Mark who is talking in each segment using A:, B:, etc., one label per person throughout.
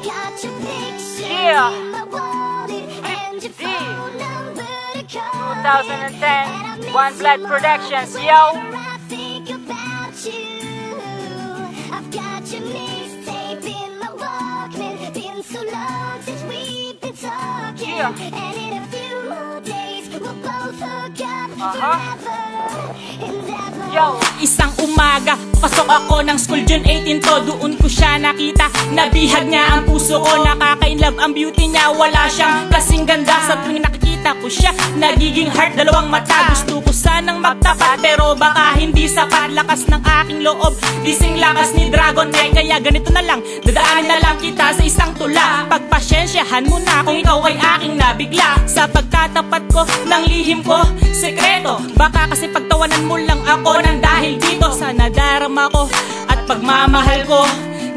A: Yeah. 2010 One Blood Productions, yo. Yeah. Yo.
B: Isang umaga, pasok ako ng school, June 18 to. Doon ko siya nakita, nabihag niya ang puso ko. Nakaka-inlove ang beauty niya, wala siyang kasing ganda. Sa tuwing nakikita ko siya, nagiging heart, dalawang mata. Gusto ko sanang magtapat, pero baka hindi sapat. Lakas ng aking loob, dising lakas ni Dragon Knight. Kaya ganito na lang, dadaanin na lang kita sa isang tula. Pagpasyensyahan mo na kung ikaw ay aking nabigla. Sa pagkatapat ko ng lihim ko, sekreto. Baka kasi pagtawanan mo lang ako nang dahil dito sa nadarama ko at pagmamahal ko.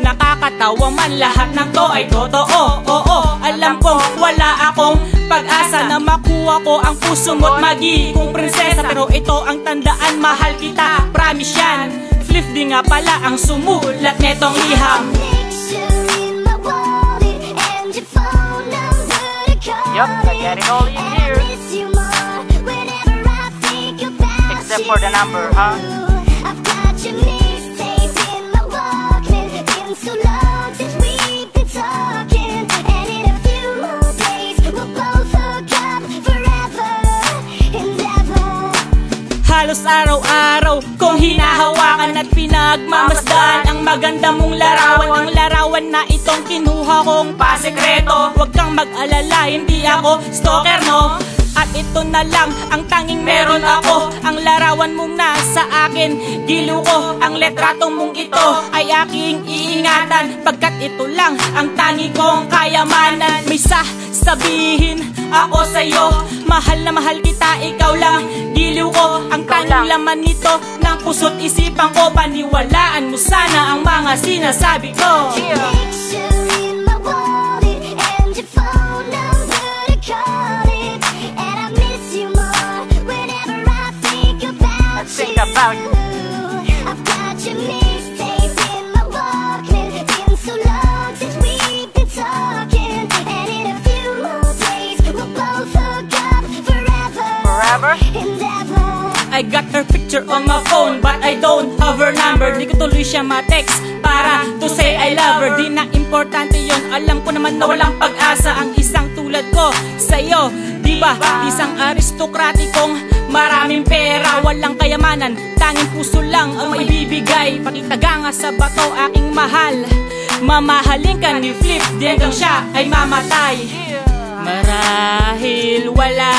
B: Nakakatawa man, lahat ng to ay totoo. Oo, alam kong wala akong pag-asa na makuha ko ang puso mo't magiging prinsesa. Pero ito ang tandaan, mahal kita, promise yan. Flip di nga pala ang sumulat netong liham.
A: Yup, I got it all in here. Except for the number, huh?
B: Halos araw-araw kong hinahawakan at pinagmamasdan ang maganda mong larawan. Ang larawan na itong kinuha kong pasekreto. Huwag kang mag-alala, hindi ako stalker, no? At ito na lang ang tanging meron ako. Ang larawan mong nasa akin, gilo ko. Ang letrato mong ito ay aking iingatan, pagkat ito lang ang tangi kong kayamanan. May sasabihin ako sa'yo, mahal na mahal kita, ikaw lang giliw ko. Ang tanging laman nito ng puso't isipan ko. Paniwalaan mo sana ang mga sinasabi ko.
A: Think about you.
C: I've got your mixtape in my Walkman. Been so long since we've been talking, and in a few more days we'll both hook up forever.
A: Forever?
C: And ever.
B: I got her picture on my phone, but I don't have her number. Di ko tuloy siya ma-text para to say I love her. Di na importante yung alam ko naman na walang pag-asa ang isang tulad ko sa'yo. Diba? Isang aristokratikong maraming pera, walang kayamanan, tanging puso lang ang maibibigay. Pakitaga nga sa bato, aking mahal, mamahalin ka ni Flip, di hanggang siya ay mamatay. Marahil wala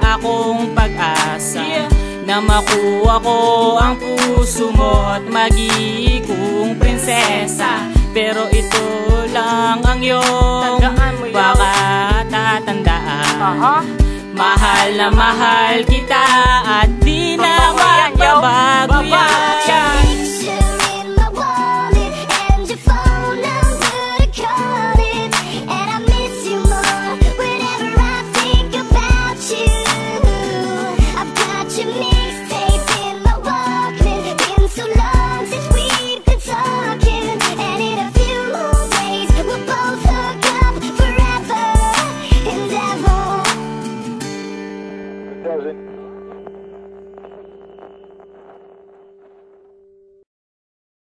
B: akong pag-asa na makuha ko ang puso mo at magiging prinsesa. Pero ito lang ang iyong baka tatandaan. Mahal na mahal kita at di na mababago yan.